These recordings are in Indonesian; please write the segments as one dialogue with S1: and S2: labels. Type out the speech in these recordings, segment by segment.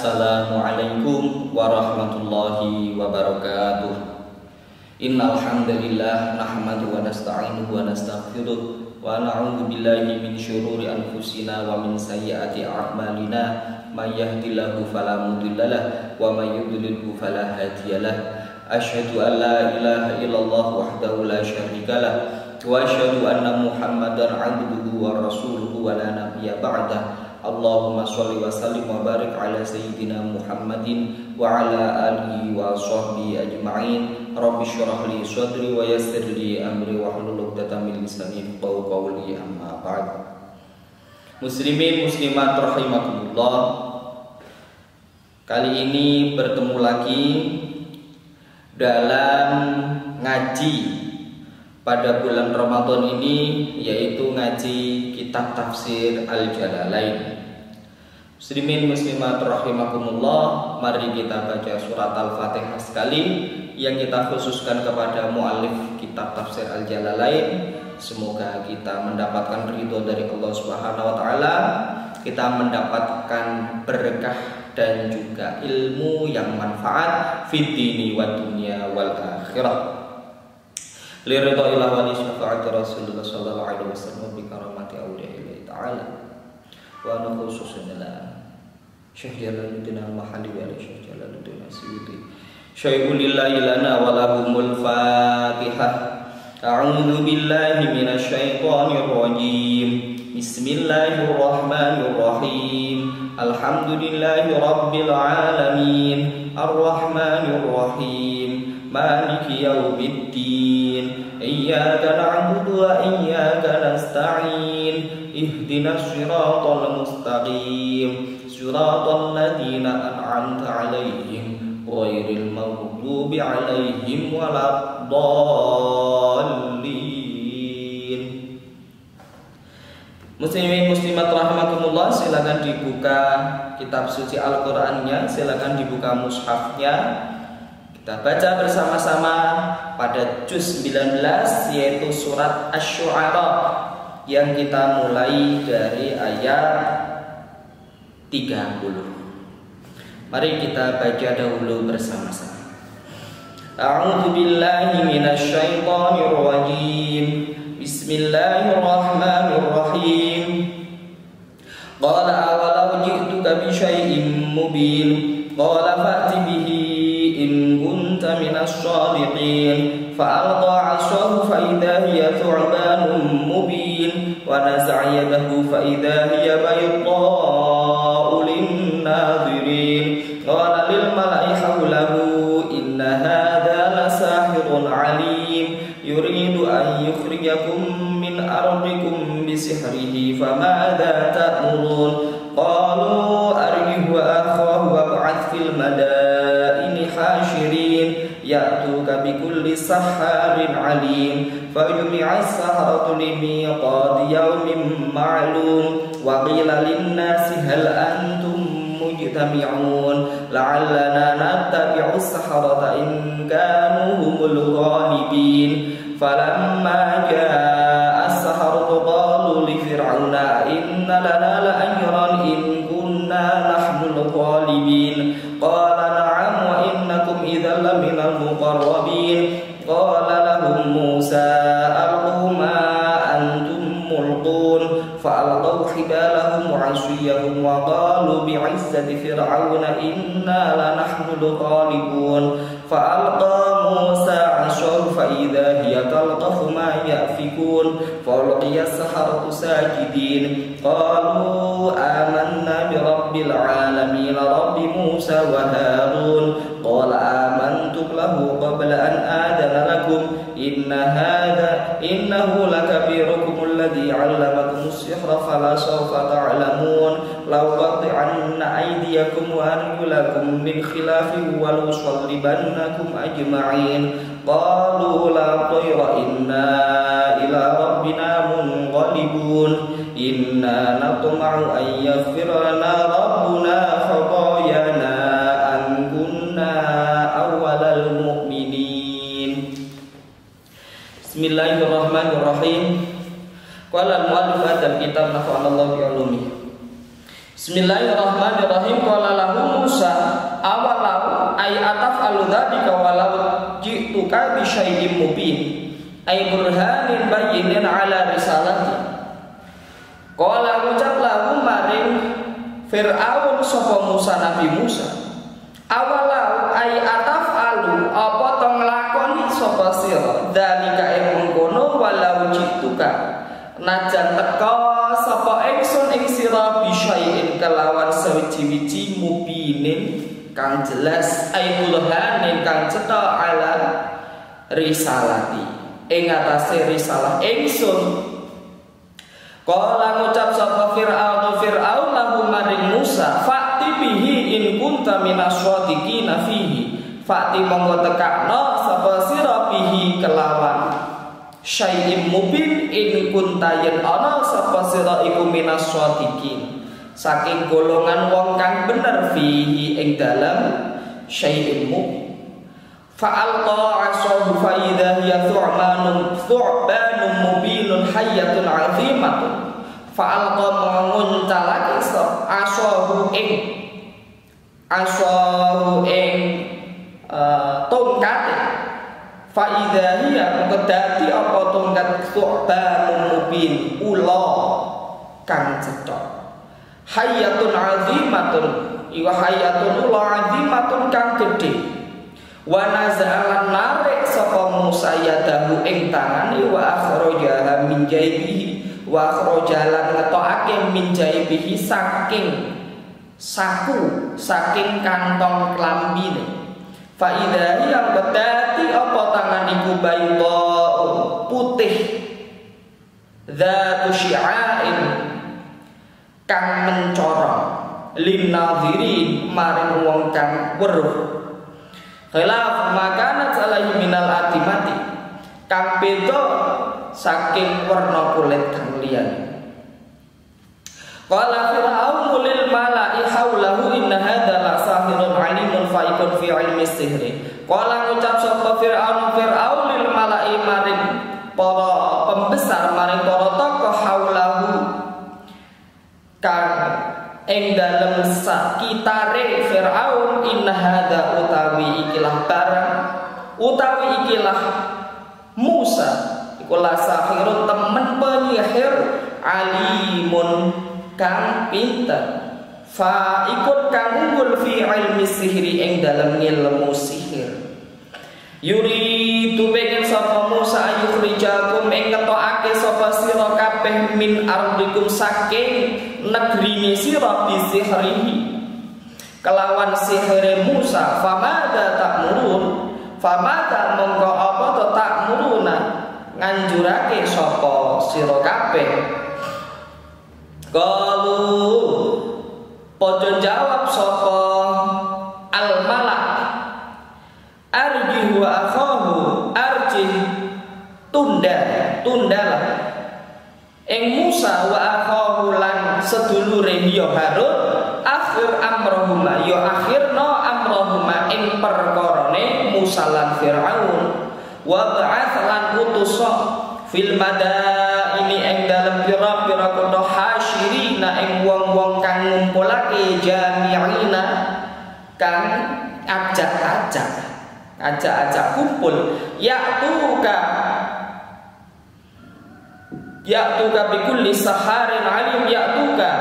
S1: Assalamualaikum warahmatullahi wabarakatuh. Innal hamdalillah nahmaduhu wa nasta'inuhu wa nastaghfiruh wa na'udzu billahi min syururi anfusina wa min sayyiati a'malina may yahdihillahu fala mudhillalah wa may yudlilhu fala hadiyalah. Asyhadu an la ilaha illallah wahdahu la syarikalah wa asyhadu anna Muhammadan 'abduhu wa rasuluhu wa la nabiyya ba'dah. Allahumma sholli wa sallim wa barik ala sayyidina Muhammadin wa ala alihi wa sahbihi ajma'in. Rabbi shrah li sadri wa yassir li amri wa hlul 'uqdatam min lisani yafqahu qawli, amma ba'd. Muslimin muslimat rahimakumullah. Kali ini bertemu lagi dalam ngaji pada bulan Ramadan ini, yaitu ngaji kitab tafsir Al-Jalalain. Muslimin muslimat rahimakumullah, mari kita baca surat Al-Fatihah sekali yang kita khususkan kepada muallif kitab tafsir Al-Jalalain. Semoga kita mendapatkan ridho dari Allah Subhanahu wa taala, kita mendapatkan berkah dan juga ilmu yang manfaat fid dini wad dunya wal akhirah. Liridho ilah wa li syafa'ati Rasulullah sallallahu alaihi wasallam bi karamati awliya'illahi ta'ala wa nukhususunillah Syekh Jalaluddin al-Mahalli wa Syekh Jalaluddin Asyuti syai'ulillahi lana wa lahumul fatihah. A'udzu billahi minasy syaithanir rajim. Bismillahirrahmanirrahim. Alhamdulillahi rabbil alamin. Arrahmanir rahim. Maliki yaumiddin. Iyyaka na'budu wa iyyaka nasta'in. Ihdinas siratal mustaqim. Siratal ladzina an'amta 'alaihim ghairil maghdubi 'alaihim waladdallin. Muslimin muslimat rahimakumullah, silakan dibuka kitab suci Al-Qur'annya, silakan dibuka mushafnya. Kita baca bersama-sama pada juz 19, yaitu surat Asy-Syu'ara, yang kita mulai dari ayat 30. Mari kita baca dahulu bersama-sama. A'udzu billahi minasy syaithanir rajim. Bismillahirrahmanirrahim. Qala awalau ji'tuka bi syai'in mubin. Qala fa'ti bihi in kunta minas shadiqin. Fa'alqa 'ashahu fa idza hiya thu'banun mubin wa naza'a yadahu fa idza hiya baydha'u lin-nadhirin. Qala lil mala'i hawlahu inna hadha lasahirun 'alim yuridu an yukhrijakum min ardikum bisihrihi famadha ta'murun. Qalu arih wa akhahu wab'ath fil madaini hashirin ya'tuka bikulli saharin 'alim. Fajmi'a as-saharatu limiqati yawmin ma'lum wa qila lin-nasi hal antum mujtami'un la'allana nattabi'u as-saharata in kanu humul ghalibin. Falamma jaa'a as-saharatu qalu li fir'auna inna lana la'ajran in kunna nahnul ghalibin. Qala na'am wa innakum idzal laminal muqarrabin. Qala lahum Musa alqu ma antum mulqun. Fa'alqaw hibalahum wa 'asiyahum wa qalu bi'izzati fir'auna inna lanahnul ghalibun. Fa'alqa Musa 'ashahu fa idza hiya talqafu ma yafikun. Fa'alqiya as-saharatu sajidin. Qalu amanna bi rabbil alamin rabbi Musa wa Harun. Qala amantu lahu qabla an adana lakum innahu lakabirukum alladhi 'allamakum as-sihra fala sawfa ta'lamun. Law qati'anna aydiyakum wa arjulakum min khilafin wa lusallibannakum ajma'in. Qalu la tayra inna ila rabbina munqalibun. Inna natma'u an yaghfira lana rabbuna khatayana an kunna awwalal mu'minin. Bismillahirrahmanirrahim. Qala al-mu'allif al-kitab nafa'anallahu bi 'ulumihi. Bismillahirrahmanirrahim. Qala lahu Musa ay ataf'alu dzalika walau ji'tuka bi syai'in mubin ay burhanin bayyinin ala risalati. Qala ucap lahu maring Fir'aun sapa Musa Nabi Musa, awalau ay ataf'alu apa to nglakoni sapa sira dzalika ing mengkono walau ji'tuka najan teka sapa ingsun ing sira bi syai'in kelawan sawiji-wiji mubinin kang jelas ay burhanin kang cetha ala risalati ing atase risalah ingsun. Qala ngucap sapa Fir'aun lahu maring Musa, fa'ti bihi in kunta minas shadiqina fihi. Fa'ti monggo tekakno sapa sira bihi kelawan syai'im mubin in kunta yen ana sapa sira iku minas shadiqin saking golongan wong kang bener fihi ing dalem syai'im mubin. Fa'alqa 'asahu fa idza hiya thu'banun mubinun hayyatun 'azimatun. Fa'alqa menguncalake asahu tongkate. Fa idza hiya kedati apa tongkat thu'banun mubin ula kang cetha. Hayyatun 'azimatun iwa hayyatun ula 'azimatun kang gedhe. Wa naza'alan narik sapa Musa yadahu ing tangane wa akhrajaha min jaibihi wa akhrajalan ngetokake min jaibihi saking saking kantong klambine. Fa idza yang bedati apa tangan iku bayda putih dzatu syi'ain kang mencorong lin nadhirin maring wong kang weruh. Khilaf makanat alaihi minal atimati kang beda saking warna kulit kang liyane. Qala Fir'aun lil mala'i haulahu inna hadza la sahirun 'alimun fa'iqun fi 'ilmi sihri. Qala ngucap sapa Fir'aun lil mala'i maring para pembesar maring para tokoh haulahu kang ing dalem sakitare Fir'aun inna hadza utawi ikilah barang utawi ikilah Musa ikulah sahirun temen penyihir alimun kang pinter fa ikut kang unggul fi ilmi sihri ing dalem ilmu sihir. Yuridu pengen sapa Musa ayukhrijakum ing ngetokake sapa sira kabeh min ardikum saking negeri sira bisihrihi kelawan sihire Musa. Famada mongko apa to takmuruna nganjurake sapa sira kabeh. Qalu padha jawab sapa al-malak arjih wa akhahu arjih tundalah ing Musa wa akhahu lan sedulure ya Harun akhir amrohuma ya akhirna amrohuma ing perkarane Musa lan Fir'aun wa ba'ats lan utusa fil madaini ing dalem pira-pira kutha hasyirina ing wong-wong kang ngumpulake jami'ina kang ajak kumpul ya'tuka bikulli saharin alim ya'tuka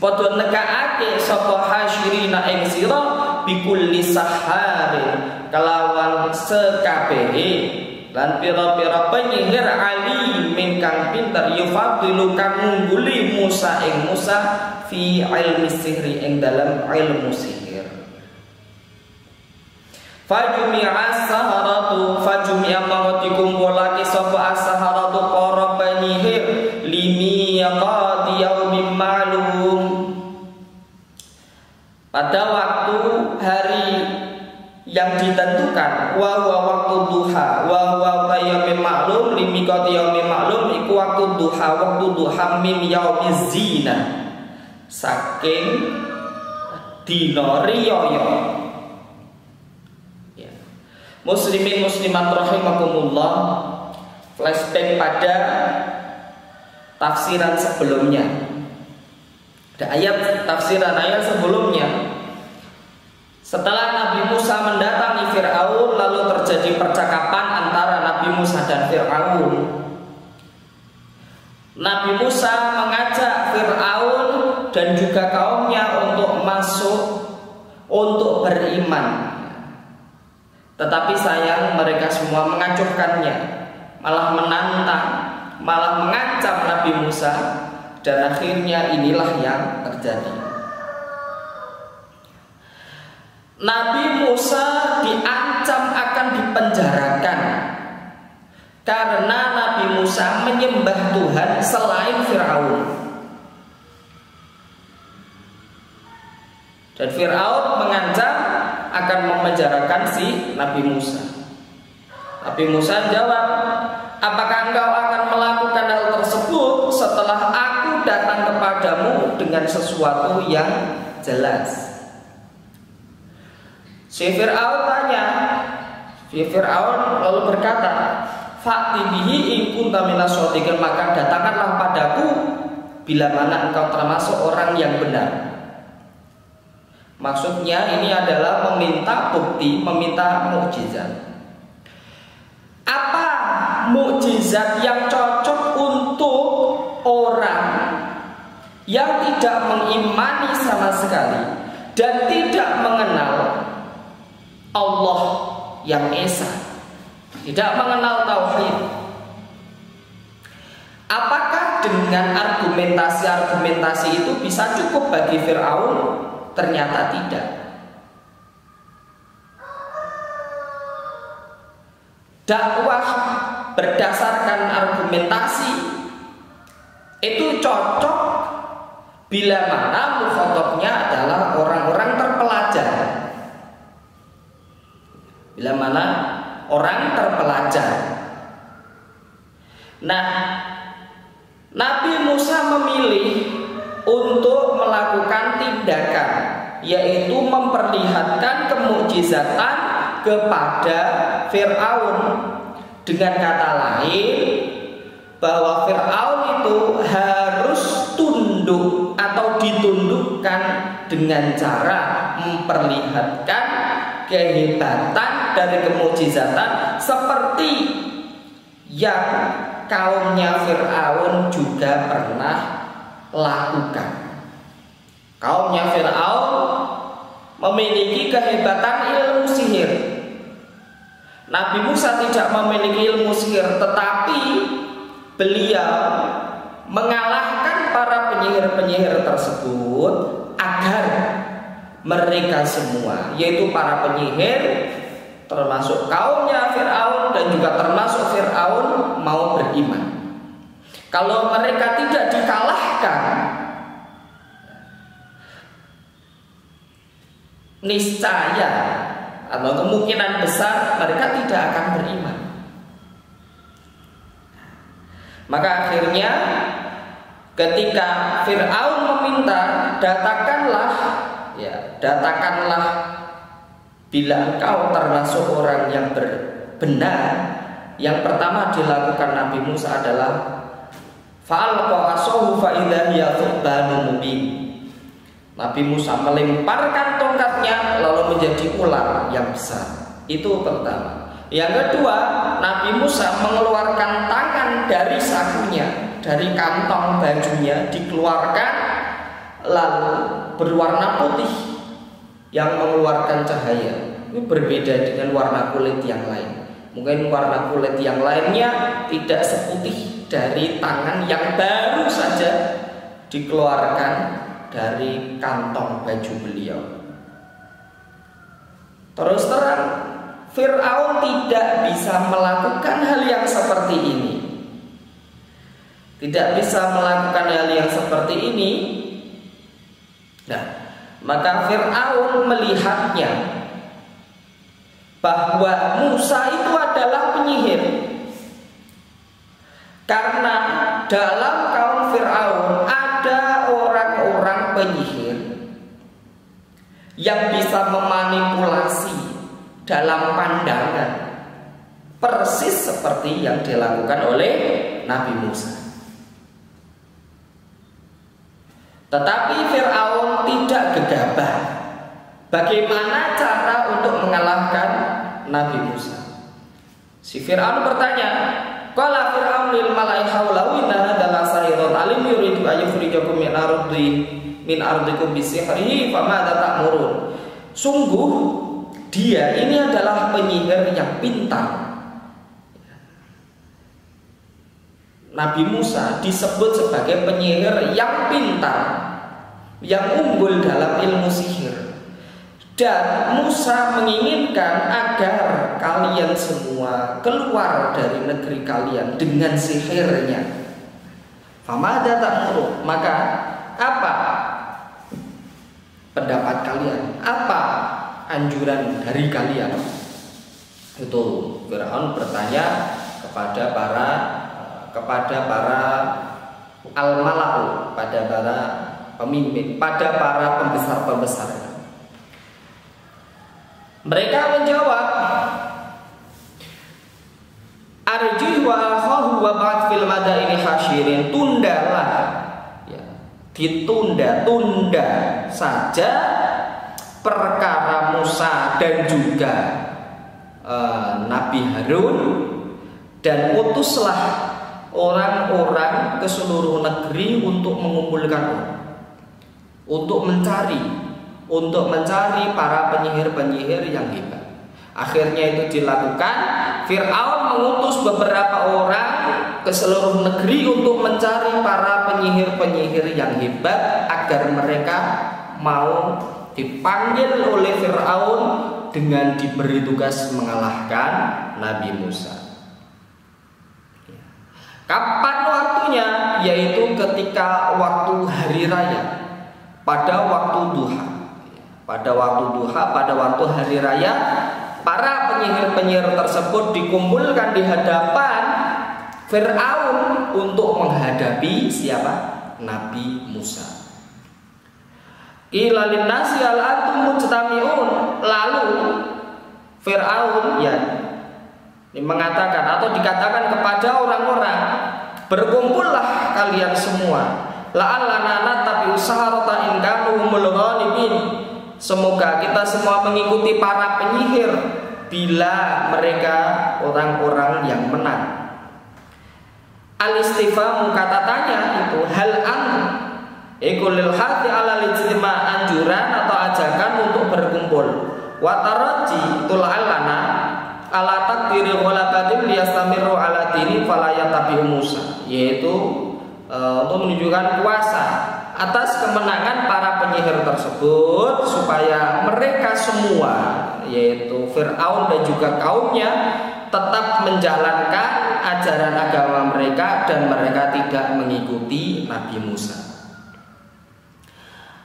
S1: padha nekaake sapa hasyirina ing sira bikulli saharin kelawan sekabehe lan pira-pira penyihir alimin kang pinter yufadilu kang ngungguli Musa ing Musa fi ilmi sihri ing dalam ilmu sihir. Fajumi'a saharatu fajumi'a mawatikum walaki sapa as-saharatu para penyihir limiqati yaumin ma'lum pada waktu hari yang ditentukan wa waktu duha wa yaumin ma'lum limiqati yaumin ma'lum iku waktu duha min yaumiz zina saking dina riyaya. Muslimin muslimat rahimakumullah, flashback pada tafsiran sebelumnya. Ada tafsiran ayat sebelumnya. Setelah Nabi Musa mendatangi Fir'aun, lalu terjadi percakapan antara Nabi Musa dan Fir'aun. Nabi Musa mengajak Fir'aun dan juga kaumnya untuk masuk, untuk beriman. Tetapi sayang, mereka semua mengacuhkannya, malah menantang, malah mengancam Nabi Musa. Dan akhirnya inilah yang terjadi. Nabi Musa diancam akan dipenjarakan karena Nabi Musa menyembah Tuhan selain Fir'aun. Dan Fir'aun mengancam akan memenjarakan si Nabi Musa. Nabi Musa jawab, apakah engkau akan melakukan hal tersebut setelah aku datang kepadamu dengan sesuatu yang jelas? Si Fir'aun tanya, si Fir'aun lalu berkata, fa'ti bihi in kunta minas shodiqin, maka datangkanlah padaku bila mana engkau termasuk orang yang benar. Maksudnya ini adalah meminta bukti, meminta mukjizat. Apa mukjizat yang cocok untuk orang yang tidak mengimani sama sekali dan tidak mengenal Allah yang Esa, tidak mengenal tauhid? Apakah dengan argumentasi-argumentasi itu bisa cukup bagi Fir'aun? Ternyata tidak. Dakwah berdasarkan argumentasi itu cocok bila mana mukhatabnya adalah orang-orang terpelajar. Bila mana orang terpelajar. Nah, Nabi Musa memilih untuk melakukan tindakan, yaitu memperlihatkan kemukjizatan kepada Fir'aun. Dengan kata lain, bahwa Fir'aun itu harus tunduk atau ditundukkan dengan cara memperlihatkan kehebatan dari kemukjizatan seperti yang kaumnya Fir'aun juga pernah lakukan. Kaumnya Fir'aun memiliki kehebatan ilmu sihir. Nabi Musa tidak memiliki ilmu sihir, tetapi beliau mengalahkan para penyihir-penyihir tersebut agar mereka semua, yaitu para penyihir, termasuk kaumnya Fir'aun dan juga termasuk Fir'aun, mau beriman. Kalau mereka tidak dikalahkan, niscaya atau kemungkinan besar mereka tidak akan beriman. Maka akhirnya ketika Fir'aun meminta, datangkanlah bila engkau termasuk orang yang benar. Yang pertama dilakukan Nabi Musa adalah fa'alqa asahu fa idza hiya thubanun mubin. Nabi Musa melemparkan tongkatnya lalu menjadi ular yang besar. Itu pertama. Yang kedua, Nabi Musa mengeluarkan tangan dari sakunya, dari kantong bajunya dikeluarkan, lalu berwarna putih yang mengeluarkan cahaya. Ini berbeda dengan warna kulit yang lain. Mungkin warna kulit yang lainnya tidak seputih dari tangan yang baru saja dikeluarkan dari kantong baju beliau. Terus terang, Fir'aun tidak bisa melakukan hal yang seperti ini. Tidak bisa melakukan hal yang seperti ini. Nah, maka Fir'aun melihatnya bahwa Musa itu adalah penyihir. Karena dalam kaum Fir'aun ada orang-orang penyihir yang bisa memanipulasi dalam pandangan, persis seperti yang dilakukan oleh Nabi Musa. Tetapi Fir'aun tidak gegabah. bagaimana cara untuk mengalahkan Nabi Musa. Si Fir'aun bertanya, qala Fir'aun lil mala'i haulahu inna hadzal sahirun alim yuridu ayyukhrijakum min ardikum bisihrihi famadza ta'murun. Sungguh dia ini adalah penyihir yang pintar. Nabi Musa disebut sebagai penyihir yang pintar, yang unggul dalam ilmu sihir. Dan Musa menginginkan agar kalian semua keluar dari negeri kalian dengan sihirnya. Famadza ta'murun, maka apa pendapat kalian? Apa anjuran dari kalian? Itu Firaun bertanya kepada para al-mala'u, pada para pemimpin, pada para pembesar-pembesar. Mereka menjawab, arji wa akhahu wa ba'd fil madaini hasyirin. Tundalah, ya, tunda saja perkara Musa dan juga Nabi Harun, dan utuslah orang-orang ke seluruh negeri untuk mengumpulkan orang, untuk mencari para penyihir-penyihir yang hebat. Akhirnya itu dilakukan. Fir'aun mengutus beberapa orang ke seluruh negeri untuk mencari para penyihir-penyihir yang hebat agar mereka mau dipanggil oleh Fir'aun dengan diberi tugas mengalahkan Nabi Musa. Kapan waktunya? Yaitu ketika waktu hari raya, pada waktu duha. Pada waktu hari raya, para penyihir-penyihir tersebut dikumpulkan di hadapan Fir'aun untuk menghadapi siapa? Nabi Musa. Qila linnasi hal antum mujtami'un. Lalu Fir'aun mengatakan atau dikatakan kepada orang-orang, berkumpullah kalian semua. La'allana natabi'u saharata in kanu humul ghalibin. Semoga kita semua mengikuti para penyihir bila mereka orang-orang yang menang. Al-istifhamu, kata tanya itu, hal an ikulil hati ala lijtima, anjuran atau ajakan untuk berkumpul. Wataraji tul'alana ala takdiri ghalabatin liyastamiru ala dini falayatabi'u Musa, yaitu untuk menunjukkan kuasa atas kemenangan para penyihir tersebut, supaya mereka semua, yaitu Fir'aun dan juga kaumnya, tetap menjalankan ajaran agama mereka dan mereka tidak mengikuti Nabi Musa.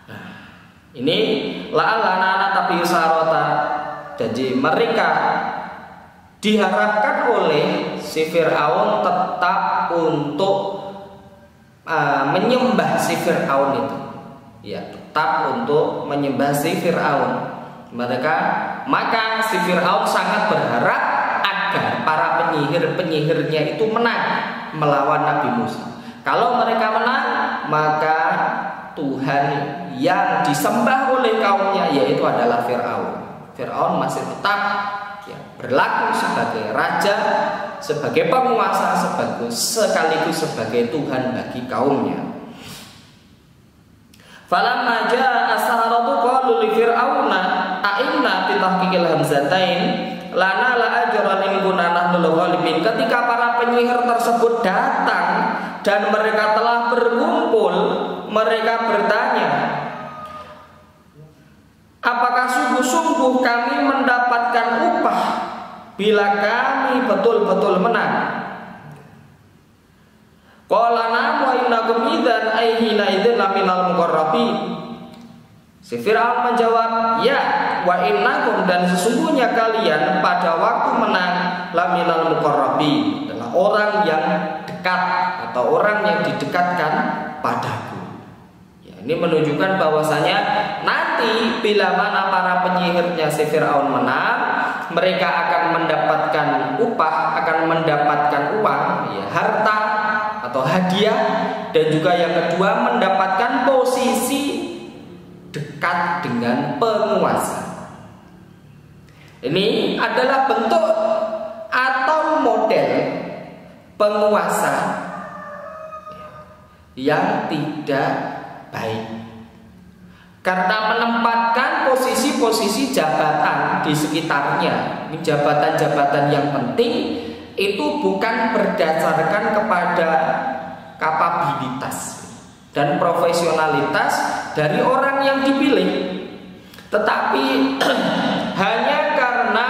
S1: Nah, ini la'allana tapi sarota. Jadi mereka diharapkan oleh si Fir'aun tetap untuk menyembah si Fir'aun itu, ya, tetap untuk menyembah si Fir'aun. Maka si Fir'aun sangat berharap agar para penyihir-penyihirnya itu menang melawan Nabi Musa. Kalau mereka menang, maka Tuhan yang disembah oleh kaumnya, yaitu adalah Fir'aun. Fir'aun masih tetap berlaku sebagai raja, sebagai penguasa, sekaligus sebagai Tuhan bagi kaumnya. Falamma jaa as-saharatu qalu li fir'auna a'inna bi tahqiqil hamzatain lana la ajran in kunna nahnul ghalibin. Ketika para penyihir tersebut datang dan mereka telah berkumpul, mereka bertanya, apakah sungguh-sungguh kami mendapatkan upah bila kami betul-betul menang? Qala na'am wa innakum idzan aihina idzin laminal muqarrabin. Si Fir'aun menjawab, ya, wa innakum, dan sesungguhnya kalian pada waktu menang laminal muqarrabin, adalah orang yang dekat atau orang yang didekatkan padaku. Ini menunjukkan bahwasanya nanti bila mana para penyihirnya si Fir'aun menang, mereka akan mendapatkan upah, akan mendapatkan uang, harta atau hadiah, dan juga yang kedua mendapatkan posisi dekat dekat dengan penguasa. Ini adalah bentuk atau model penguasa yang tidak baik, karena menempatkan posisi-posisi jabatan di sekitarnya. Ini jabatan-jabatan yang penting itu bukan berdasarkan kepada kapabilitas dan profesionalitas dari orang yang dipilih, tetapi hanya karena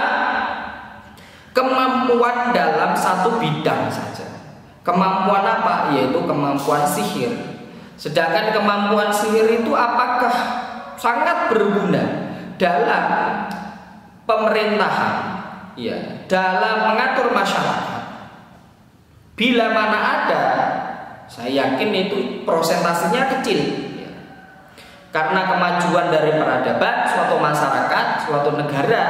S1: kemampuan dalam satu bidang saja. Kemampuan apa? Yaitu kemampuan sihir. Sedangkan kemampuan sihir itu apakah sangat berguna dalam pemerintahan, ya, dalam mengatur masyarakat? Bila mana ada, saya yakin itu prosentasenya kecil, ya. Karena kemajuan dari peradaban suatu masyarakat, suatu negara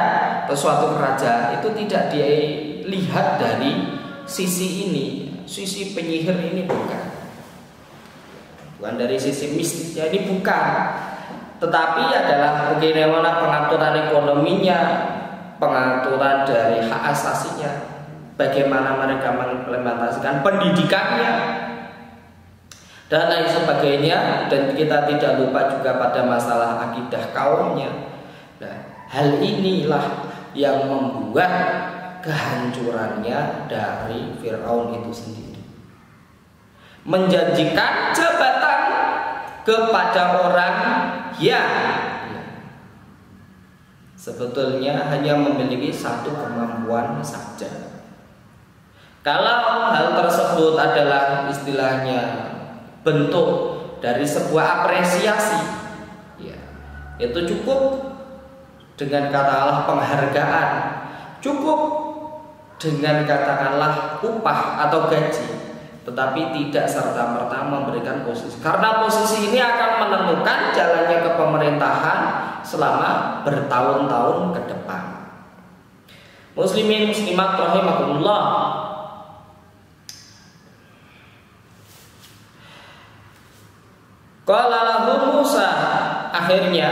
S1: atau suatu kerajaan itu tidak dilihat dari sisi ini, sisi penyihir ini bukan dari sisi mistisnya ini bukan, tetapi adalah bagaimana pengaturan ekonominya, pengaturan dari hak asasinya, bagaimana mereka mengimplementasikan pendidikannya dan lain sebagainya. Dan kita tidak lupa juga pada masalah akidah kaumnya. Nah, hal inilah yang membuat kehancurannya dari Fir'aun itu sendiri. Menjanjikan jabatan kepada orang yang sebetulnya hanya memiliki satu kemampuan saja. Kalau hal tersebut adalah istilahnya bentuk dari sebuah apresiasi, ya, itu cukup dengan katakanlah penghargaan, cukup dengan katakanlah upah atau gaji, tetapi tidak serta-merta memberikan posisi, karena posisi ini akan menentukan jalannya kepemerintahan selama bertahun-tahun ke depan. Muslimin muslimat rahimakumullah, qala lahu Musa, akhirnya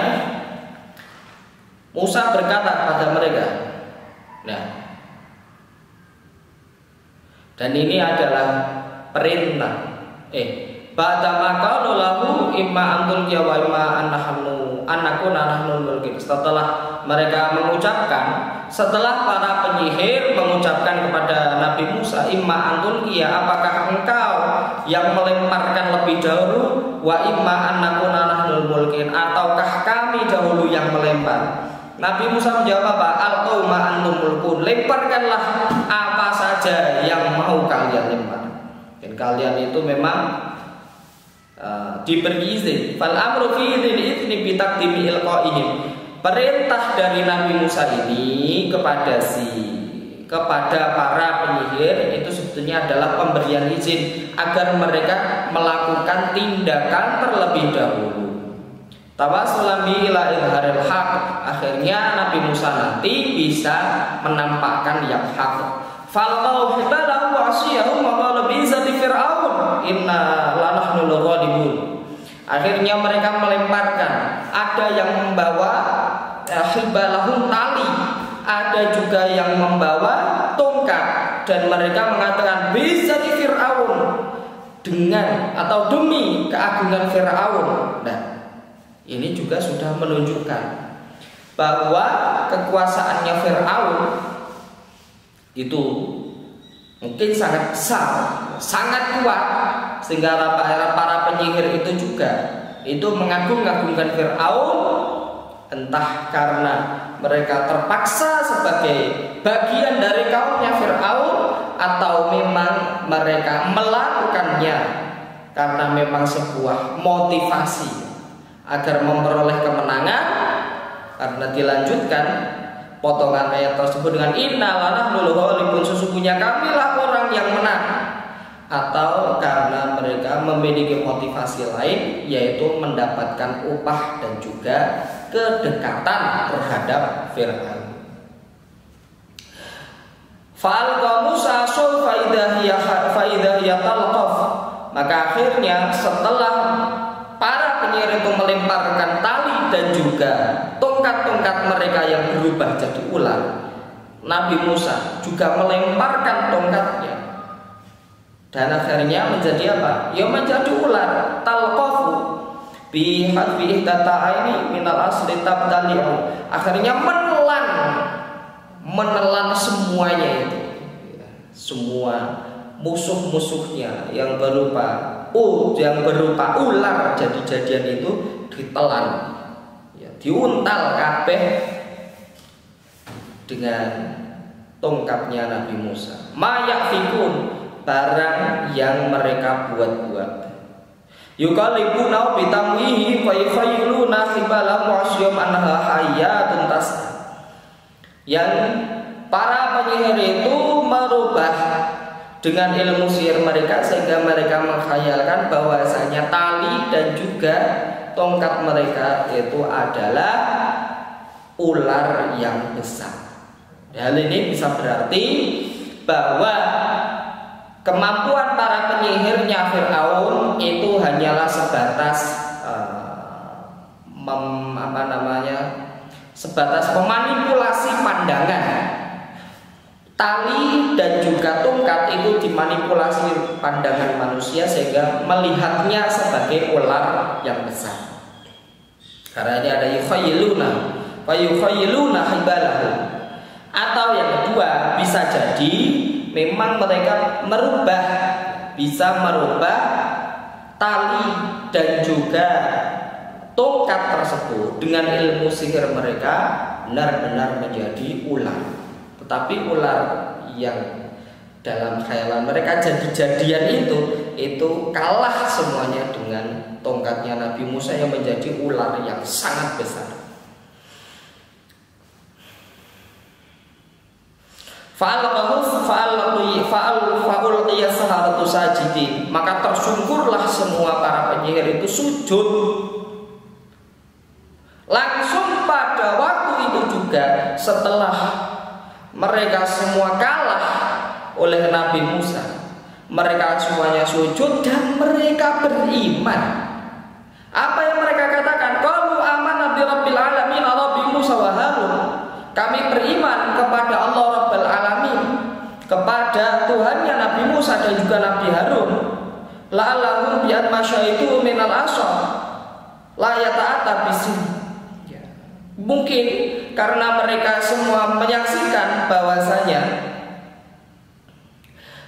S1: Musa berkata kepada mereka. Nah, dan ini adalah perintah. Ba'dama qalu lahu imma antul wa imma annakuna nahnul mulkin. Setelah mereka mengucapkan, setelah para penyihir mengucapkan kepada Nabi Musa, imma antul apakah engkau yang melemparkan lebih dahulu, wa imma annakuna nahnul mulkin, ataukah kami dahulu yang melempar? Nabi Musa menjawab apa? Alqau ma antum mulkun, lemparkanlah apa saja yang mau kalian lempar. Dan kalian itu memang diberi izin. Fal amru fi idzni bi taqdimi ilqaihim. Perintah dari Nabi Musa ini kepada para penyihir itu sebetulnya adalah pemberian izin agar mereka melakukan tindakan terlebih dahulu. Tawassulan bi ila izharil haq. Akhirnya Nabi Musa nanti bisa menampakkan yang hak. Falqau hibalahu wa asiyahum wa qala bi izzati fir'aun inna lanahnu al-ghalibun. Akhirnya mereka melemparkan, ada yang membawa hibalahum tali, ada juga yang membawa tongkat, dan mereka mengatakan bi izzati fir'aun, dengan atau demi keagungan Fir'aun. Nah, ini juga sudah menunjukkan bahwa kekuasaannya Fir'aun itu mungkin sangat besar, sangat kuat, sehingga para penyihir itu juga itu mengagung-agungkan Fir'aun, entah karena mereka terpaksa sebagai bagian dari kaumnya Fir'aun, atau memang mereka melakukannya karena memang sebuah motivasi agar memperoleh kemenangan. Karena dilanjutkan potongan ayat tersebut dengan inna lanahnu al-ghalibun, sesungguhnya kamilah orang yang menang, atau karena mereka memiliki motivasi lain, yaitu mendapatkan upah dan juga kedekatan terhadap Fir'aun. Fa'alqa Musa sulfa idza hiya talqaf. Maka akhirnya setelah para penyihir itu melemparkan tali dan juga tongkat-tongkat mereka yang berubah jadi ular, Nabi Musa juga melemparkan tongkatnya dan akhirnya menjadi apa? Ya menjadi ular. Talqafu bi hadfi ihtataini minal asli tabtali'u. Akhirnya menelan semuanya itu, semua musuh-musuhnya yang berupa ular jadi-jadian itu ditelan, ya, diuntal kabeh dengan tongkatnya Nabi Musa. Mayafikun, barang yang mereka buat-buat. Yukalibuna bitamwihi fa yukhayyiluna khibalam wasyum anha hayyatun tas'a. Yang para penyihir itu merubah dengan ilmu sihir mereka sehingga mereka menghayalkan bahwasanya tali dan juga tongkat mereka itu adalah ular yang besar. Hal ini bisa berarti bahwa kemampuan para penyihirnya Fir'aun itu hanyalah sebatas sebatas memanipulasi pandangan. Tali dan juga tongkat itu dimanipulasi pandangan manusia sehingga melihatnya sebagai ular yang besar. Karena ini ada yukhayyiluna hibalahu. Atau yang kedua, bisa jadi memang mereka bisa merubah tali dan juga tongkat tersebut dengan ilmu sihir mereka benar-benar menjadi ular. Tetapi ular yang dalam khayalan mereka jadi-jadian itu kalah semuanya dengan tongkatnya Nabi Musa yang menjadi ular yang sangat besar. Fa'ulqiya saharatu sajidin, maka tersungkurlah semua para penyihir itu sujud. Langsung pada waktu itu juga setelah mereka semua kalah oleh Nabi Musa, mereka semuanya sujud dan mereka beriman. Apa yang mereka katakan? Qalu amanna bi rabbil alamin Rabbi Musa wa Harun. Kami beriman kepada Allah Rabbul Alamin, kepada Tuhannya Nabi Musa dan juga Nabi Harun. La'allahum bi'an masyaitu minal asar la yata'ata bisin. Mungkin karena mereka semua menyaksikan bahwasanya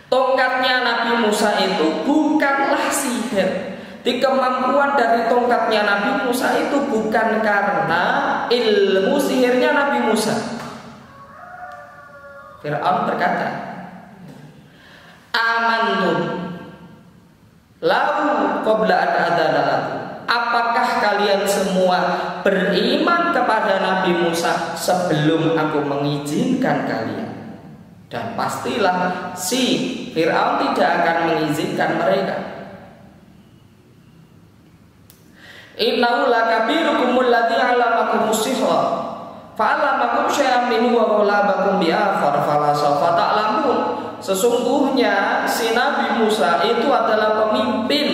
S1: tongkatnya Nabi Musa itu bukanlah sihir. Di kemampuan dari tongkatnya Nabi Musa itu bukan karena ilmu sihirnya Nabi Musa. Fir'aun berkata, amantum lahu qabla an adzana lakum. Apakah kalian semua beriman kepada Nabi Musa sebelum aku mengizinkan kalian? Dan pastilah si Fir'aun tidak akan mengizinkan mereka. Innahu lakabirukum alladzi 'allamakumus sihra fa'allamakum syai'an minhu wa ghalabakum bi akhar fala sawfa ta'lamun. Sesungguhnya si Nabi Musa itu adalah pemimpin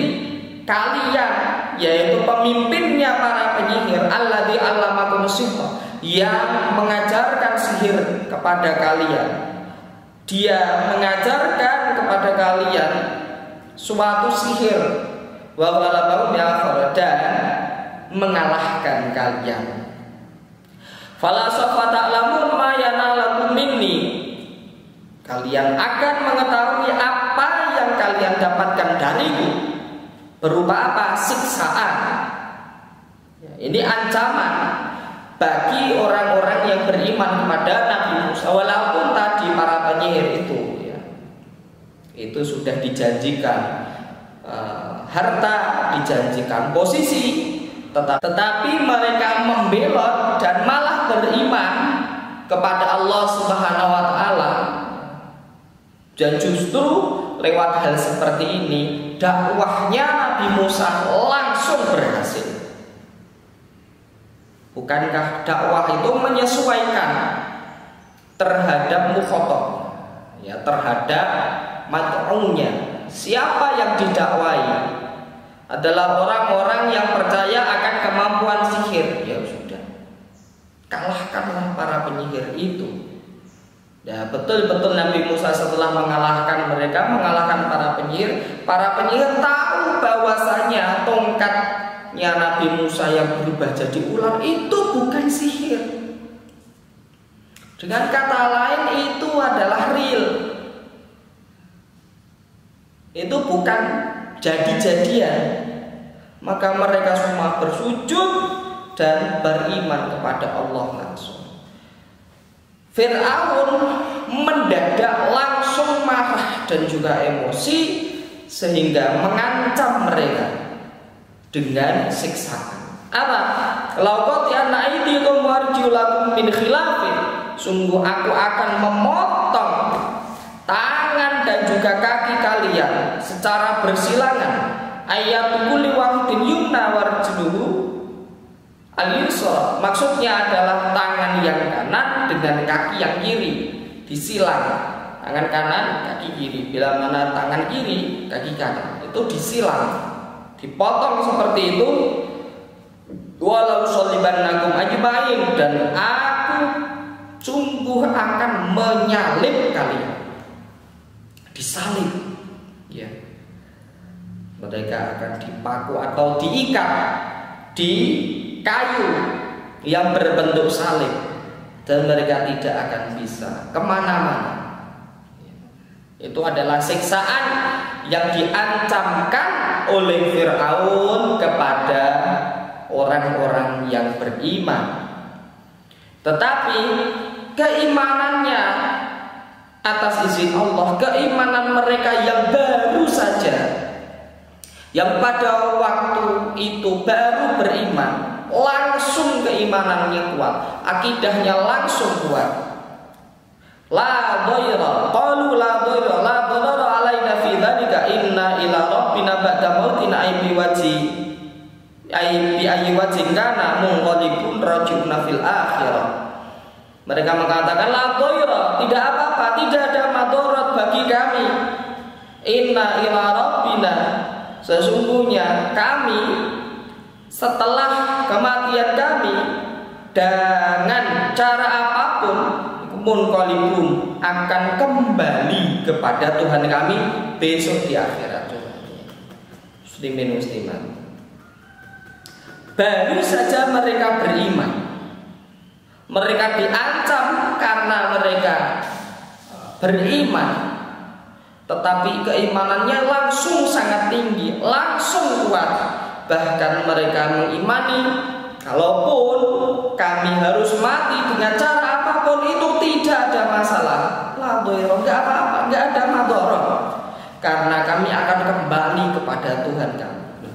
S1: kalian, yaitu pemimpinnya para penyihir, alladzi 'allamakumus sihra, yang mengajarkan sihir kepada kalian. Dia mengajarkan kepada kalian suatu sihir, wa ghalabakum bi akhar, dan mengalahkan kalian. Fala sawfa ta'lamun ma yanalakum minni. Kalian akan mengetahui apa yang kalian dapatkan dariku. Berupa apa? Siksaan. Ini ancaman bagi orang-orang yang beriman kepada Nabi Musa. Walaupun tadi para penyihir itu sudah dijanjikan harta, dijanjikan posisi, tetapi mereka membelot dan malah beriman kepada Allah Subhanahu wa Ta'ala. Dan justru lewat hal seperti ini dakwahnya Nabi Musa langsung berhasil. Bukankah dakwah itu menyesuaikan terhadap mukhatab, ya, terhadap mad'unya. Siapa yang didakwai adalah orang-orang yang percaya akan kemampuan sihir, sihir, ya sudah, kalahkanlah para penyihir itu. Ya, betul-betul Nabi Musa setelah mengalahkan mereka, mengalahkan para penyihir tahu bahwasanya tongkatnya Nabi Musa yang berubah jadi ular itu bukan sihir. Dengan kata lain itu adalah real. Itu bukan jadi-jadian. Maka mereka semua bersujud dan beriman kepada Allah langsung. Fir'aun mendadak langsung marah dan juga emosi sehingga mengancam mereka dengan siksaan. Apa? Lauqati anna aydikum warjulakum min khilafin. Sungguh aku akan memotong tangan dan juga kaki kalian secara bersilangan. Ayat kulli wahidin yumna warjuluhu al-yusra, maksudnya adalah tangan yang kanan dengan kaki yang kiri disilang. Tangan kanan, kaki kiri. Bila mana tangan kiri, kaki kanan, itu disilang, dipotong seperti itu. Walau sholibannakum ajmain, dan aku sungguh akan menyalib kalian. Disalib, ya. Mereka akan dipaku atau diikat di kayu yang berbentuk salib, dan mereka tidak akan bisa kemana-mana. Itu adalah siksaan yang diancamkan oleh Fir'aun kepada orang-orang yang beriman. Tetapi keimanannya atas izin Allah, keimanan mereka yang baru saja, yang pada waktu itu baru beriman, langsung keimanannya kuat, akidahnya langsung kuat. La dhaira, qalu la dhaira, la dharara alaina fi dzalika inna ila rabbina ba'da mautina aybi ayyi wajhin kana munqalibun raji'una fil akhirah. Mereka mengatakan la dhaira, tidak apa-apa, tidak ada madarat bagi kami. Inna ila rabbina, sesungguhnya kami setelah kematian kami dengan cara apapun munqalibun, akan kembali kepada Tuhan kami besok di akhirat. Muslimin muslimat, baru saja mereka beriman, mereka diancam karena mereka beriman, tetapi keimanannya langsung sangat tinggi, langsung kuat. Bahkan mereka mengimani, kalaupun kami harus mati dengan cara apapun itu tidak ada masalah. La dhaira, enggak apa-apa, enggak ada madharat, karena kami akan kembali kepada Tuhan kami.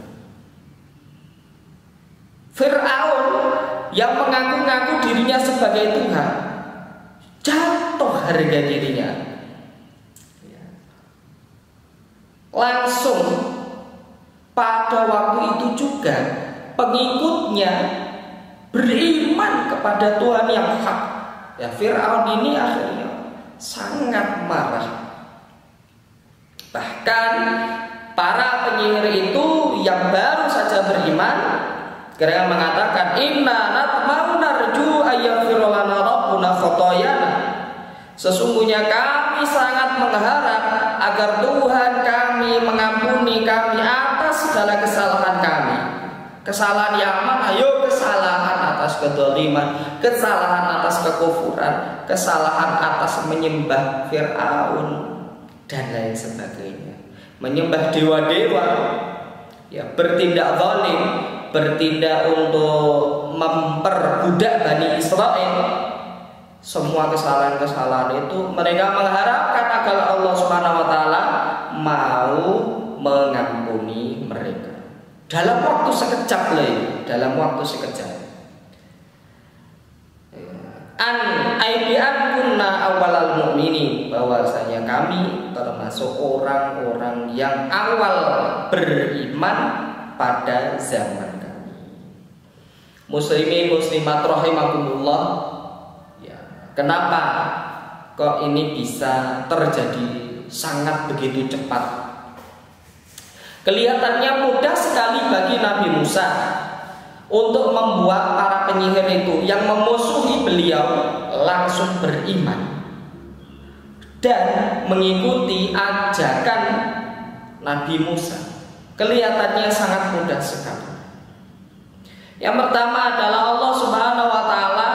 S1: Fir'aun yang mengaku-ngaku dirinya sebagai Tuhan, jatuh harga dirinya. Langsung pada waktu itu juga pengikutnya beriman kepada Tuhan yang hak. Ya, Fir'aun ini akhirnya sangat marah. Bahkan para penyihir itu yang baru saja beriman, mereka mengatakan, inna natma'u narju ayyaghfira lana rabbuna khotoyana. Sesungguhnya kami sangat mengharap agar Tuhan kami mengampuni kami atas segala kesalahan kami. Kesalahan yang mana? Yuk, kesalahan atas kedzaliman, kesalahan atas kekufuran, kesalahan atas menyembah Fir'aun dan lain sebagainya, menyembah dewa-dewa, ya, bertindak zalim, bertindak untuk memperbudak Bani Israel. Semua kesalahan-kesalahan itu mereka mengharapkan agar Allah Subhanahu wa taala mau mengampuni mereka dalam waktu sekejap, dalam waktu sekejap. An aibian kunna awalal mu'minin, bahwasanya kami termasuk orang-orang yang awal beriman pada zaman kami. Muslimin muslimat rahimakumullah. Kenapa kok ini bisa terjadi sangat begitu cepat? Kelihatannya mudah sekali bagi Nabi Musa untuk membuat para penyihir itu yang memusuhi beliau langsung beriman dan mengikuti ajakan Nabi Musa. Kelihatannya sangat mudah sekali. Yang pertama adalah Allah Subhanahu wa taala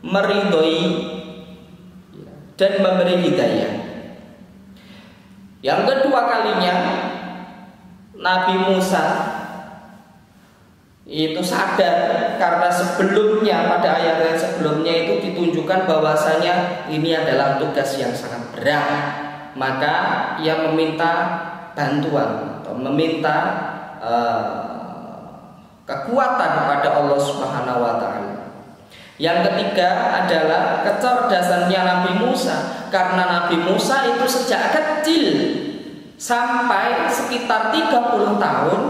S1: meridhoi dan memberi hidayah. Yang kedua kalinya Nabi Musa itu sadar karena sebelumnya pada ayat sebelumnya itu ditunjukkan bahwasanya ini adalah tugas yang sangat berat, maka ia meminta bantuan atau meminta kekuatan kepada Allah Subhanahu wa taala. Yang ketiga adalah kecerdasannya Nabi Musa, karena Nabi Musa itu sejak kecil sampai sekitar 30 tahun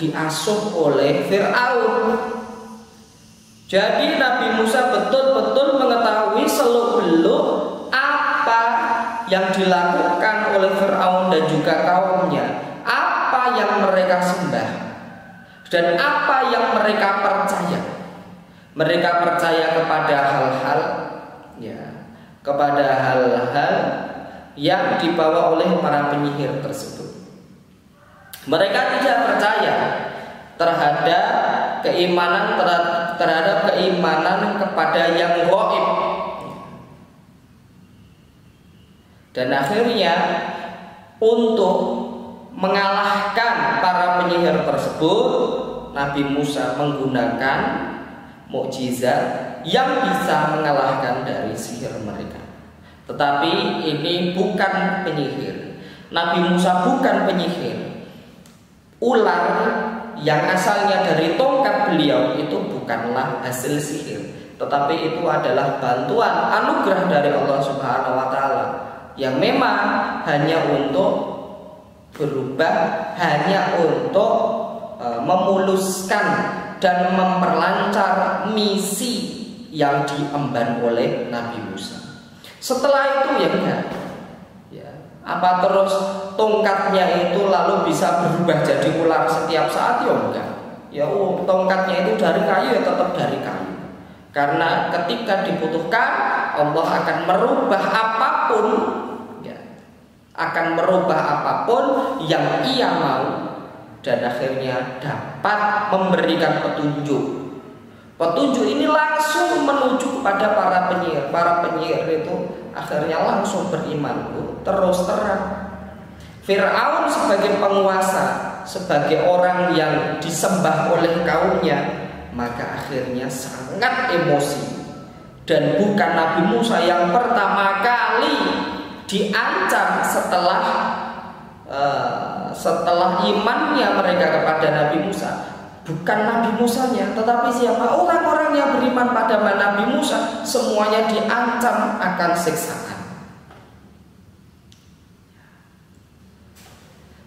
S1: diasuh oleh Fir'aun. Jadi Nabi Musa betul-betul mengetahui seluk-beluk apa yang dilakukan oleh Fir'aun dan juga kaumnya, apa yang mereka sembah dan apa yang mereka percaya. Mereka percaya kepada hal-hal yang dibawa oleh para penyihir tersebut. Mereka tidak percaya terhadap keimanan kepada yang gaib. Dan akhirnya untuk mengalahkan para penyihir tersebut, Nabi Musa menggunakan mukjizat yang bisa mengalahkan dari sihir mereka. Tetapi ini bukan penyihir. Nabi Musa bukan penyihir. Ular yang asalnya dari tongkat beliau itu bukanlah hasil sihir, tetapi itu adalah bantuan anugerah dari Allah Subhanahu wa taala yang memang hanya untuk berubah, hanya untuk memuluskan dan memperlancar misi yang diemban oleh Nabi Musa. Setelah itu apa terus tongkatnya itu lalu bisa berubah jadi ular setiap saat? Ya enggak. Tongkatnya itu dari kayu ya tetap dari kayu. Karena ketika dibutuhkan Allah akan merubah apapun, akan merubah apapun yang ia mau, dan akhirnya dapat memberikan petunjuk. Petunjuk ini langsung menuju kepada para penyihir. Para penyihir itu akhirnya langsung beriman terus terang. Fir'aun sebagai penguasa, sebagai orang yang disembah oleh kaumnya, maka akhirnya sangat emosi. Dan bukan Nabi Musa yang pertama kali diancam setelah imannya mereka kepada Nabi Musa. Bukan Nabi Musanya, tetapi siapa? Orang-orang yang beriman pada Nabi Musa, semuanya diancam akan siksaan.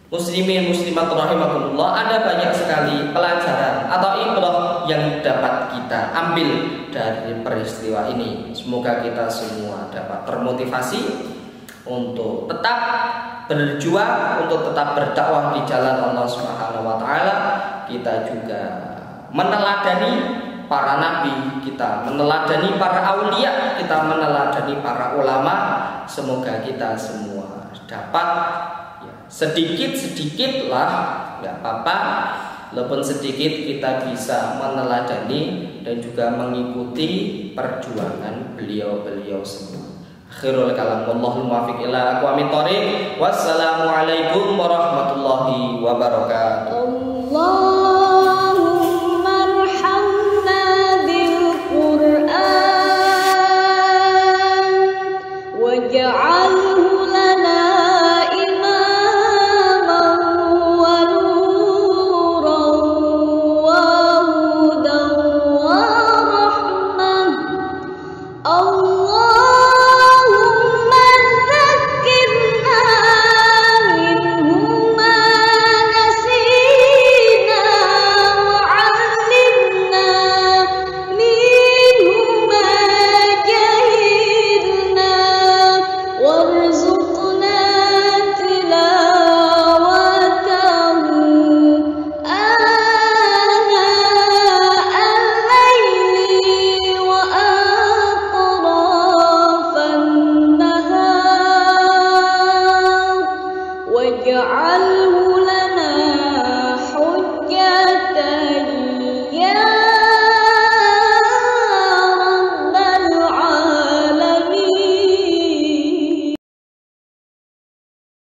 S1: Muslimin muslimat rahimakumullah, ada banyak sekali pelajaran atau ibrah yang dapat kita ambil dari peristiwa ini. Semoga kita semua dapat termotivasi untuk tetap berjuang, untuk tetap berdakwah di jalan Allah Subhanahu wa taala. Kita juga meneladani para nabi, kita meneladani para aulia, kita meneladani para ulama. Semoga kita semua dapat sedikit-sedikit lah, nggak apa-apa, walaupun sedikit kita bisa meneladani dan juga mengikuti perjuangan beliau-beliau semua. Akhirul kalam, wallahul muwaffiq ila aqwamit thoriq. Wassalamualaikum warahmatullahi wabarakatuh.